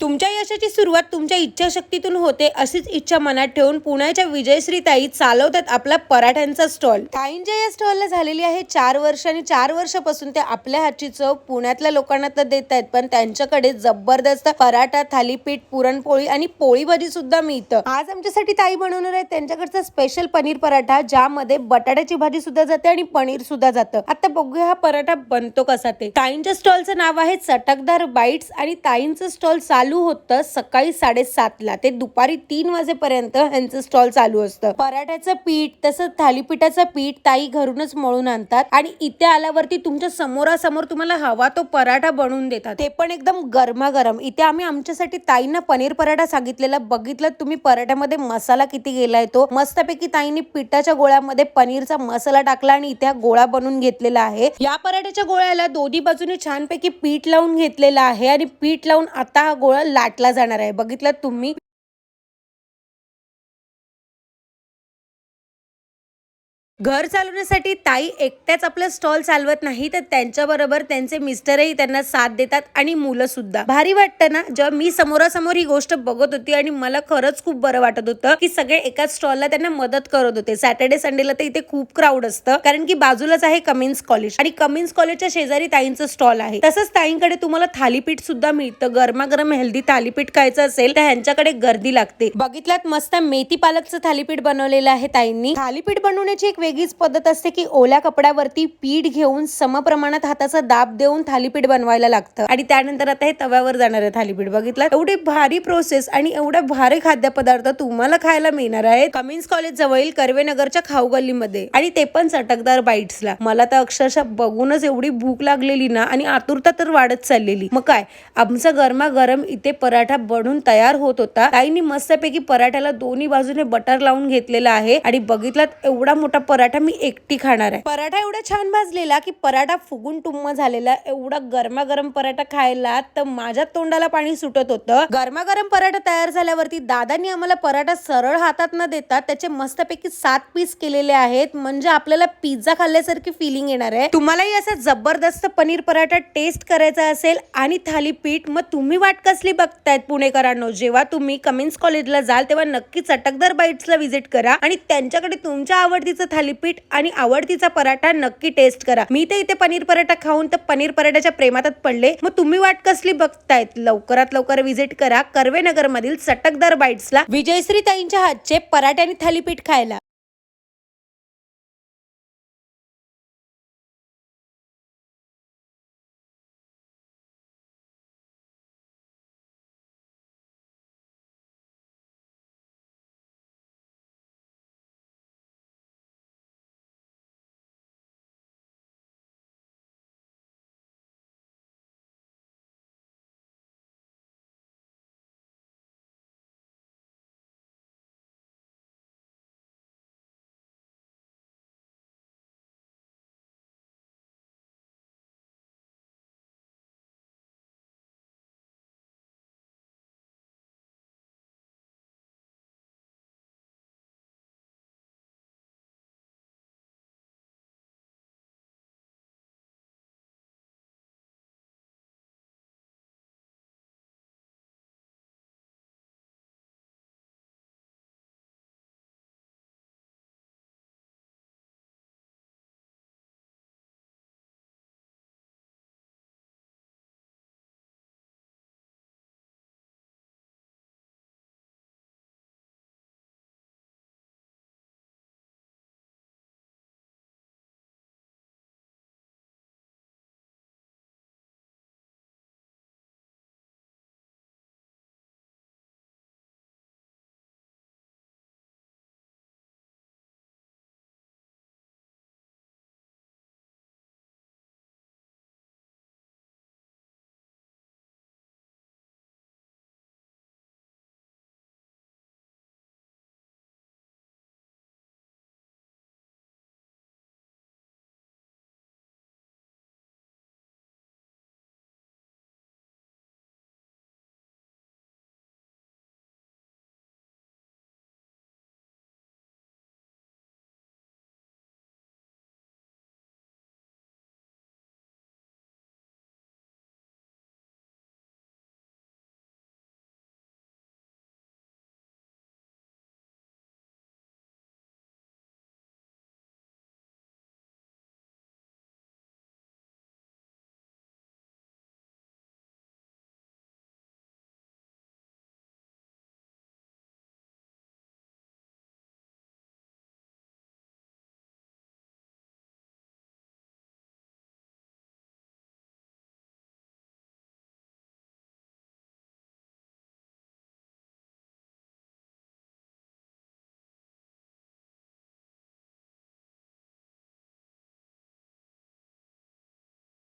तुमच्या यशाची सुरुवात तुमच्या इच्छाशक्तीतून होते अशीच इच्छा मनात ठेवून पुण्याच्या विजयश्री ताई चालवतात आपला पराठ्यांचा स्टॉल. ताईंच्या या स्टॉलला झालेली आहे 4 वर्ष आणि 4 वर्षापासून ते आपल्या हातची चव पुण्यातल्या लोकांना तर देत आहेत, पण त्यांच्याकडे जबरदस्त पराठा, थालीपीठ, पुरणपोळी आणि पोळी भाजी सुद्धा मिळतं. आज आमच्यासाठी ताई बनवणार आहेत त्यांच्याकडचा स्पेशल पनीर पराठा, ज्यामध्ये बटाट्याची भाजी सुद्धा जाते आणि पनीर सुद्धा जातं. आता बघूया हा पराठा बनतो कसा ते. ताईंच्या स्टॉलचं नाव आहे चटकदार बाईट्स आणि ताईंचं स्टॉल चालू होतं सकाळी 7:30 ला ते दुपारी 3 वाजेपर्यंत यांचं स्टॉल चालू असतं. पराठ्याचं पीठ तसंच थालीपीठाचं पीठ ताई घरूनच मळून आणतात आणि इथे आल्यावरती तुमच्या समोरासमोर तुम्हाला हवा तो पराठा बनवून देतात, ते पण एकदम गरमागरम. इथे आम्ही आमच्यासाठी ताईंना पनीर पराठा सांगितलेला. बघितलं तुम्ही पराठ्यामध्ये मसाला किती गेलाय तो. मस्तपैकी ताईंनी पिठाच्या गोळ्यामध्ये पनीरचा मसाला टाकला आणि इथे गोळा बनवून घेतलेला आहे. या पराठ्याच्या गोळ्याला दोन्ही बाजूने छानपैकी पीठ लावून घेतलेला आहे आणि पीठ लावून आता हा गोळा लाटला जाणार आहे. बघितलं तुम्ही. घर चालवण्यासाठी ताई एकट्याच आपला स्टॉल चालवत नाही, तर त्यांच्याबरोबर त्यांचे मिस्टरही त्यांना साथ देतात आणि मुलं सुद्धा. भारी वाटतं ना जेव्हा मी समोरासमोर ही गोष्ट बघत होती आणि मला खरंच खूप बरं वाटत होतं की सगळे एकाच स्टॉलला त्यांना मदत करत होते. सॅटर्डे संडेला तर इथे खूप क्राऊड असतं, कारण की बाजूलाच आहे कमिन्स कॉलेज आणि कमिन्स कॉलेजच्या शेजारी ताईंचं स्टॉल आहे. तसंच ताईंकडे तुम्हाला थालीपीठ सुद्धा मिळतं. गरमागरम हेल्दी थालीपीठ खायचं असेल तर ह्यांच्याकडे गर्दी लागते. बघितलात मस्त मेथी पालकचं थालीपीठ बनवलेलं आहे ताईंनी. थालीपीठ बनवण्याची एक वेगळीच पद्धत असते की ओल्या कपड्यावरती पीठ घेऊन समप्रमाणात हाताचा दाब देऊन थालीपीठ बनवायला लागतं आणि त्यानंतर आता हे तव्यावर जाणार आहे थालीपीठ. बघितलं एवढी भारी प्रोसेस आणि एवढ्या भारी खाद्यपदार्थ तुम्हाला खायला मिळणार आहेत कमिन्स कॉलेज जवळील कर्वेनगरच्या खाऊ गल्लीमध्ये, आणि ते पण चटकदार बाईट्सला. मला तर अक्षरशः बघूनच एवढी भूक लागलेली ना आणि आतुरता तर वाढत चाललेली. मग काय, आमचा गरमागरम इथे पराठा बनून तयार होत होता. ताईंनी मस्तपैकी पराठ्याला दोन्ही बाजूने बटर लावून घेतलेला आहे आणि बघितलात एवढा मोठा पराठा मी एकटी खाणार आहे. पराठा एवढा छान भाजलेला की पराठा फुगून टुम्म झालेला. एवढा गरमागरम पराठा खायला तर माझ्या तोंडाला पाणी सुटत होतं. गरमागरम पराठा तयार झाल्यावरती दादांनी आम्हाला पराठा सरळ हातात न देता त्याचे मस्तपैकी 7 पीस केलेले आहेत, म्हणजे आपल्याला पिझ्झा खाल्ल्यासारखी फिलिंग येणार आहे. तुम्हालाही असा जबरदस्त पनीर पराठा टेस्ट करायचा असेल आणि थालीपीठ, मग तुम्ही वाट कसली बघतायत पुणेकरांनो? जेव्हा तुम्ही कमिन्स कॉलेजला जाल तेव्हा नक्की चटकदार बाईट्सला व्हिजिट करा आणि त्यांच्याकडे तुमच्या आवडतीचं थालीपीठ आणि आवडतीचा पराठा नक्की टेस्ट करा. मी तर इथे पनीर पराठा खाऊन तर पनीर पराठ्याच्या प्रेमातच पडले. मग तुम्ही वाट कसली बघतायत? लवकरात लवकर व्हिजिट करा कर्वेनगर मधील चटकदार बाईट्सला विजयश्री ताईंच्या हातचे पराठे आणि थालीपीठ खायला.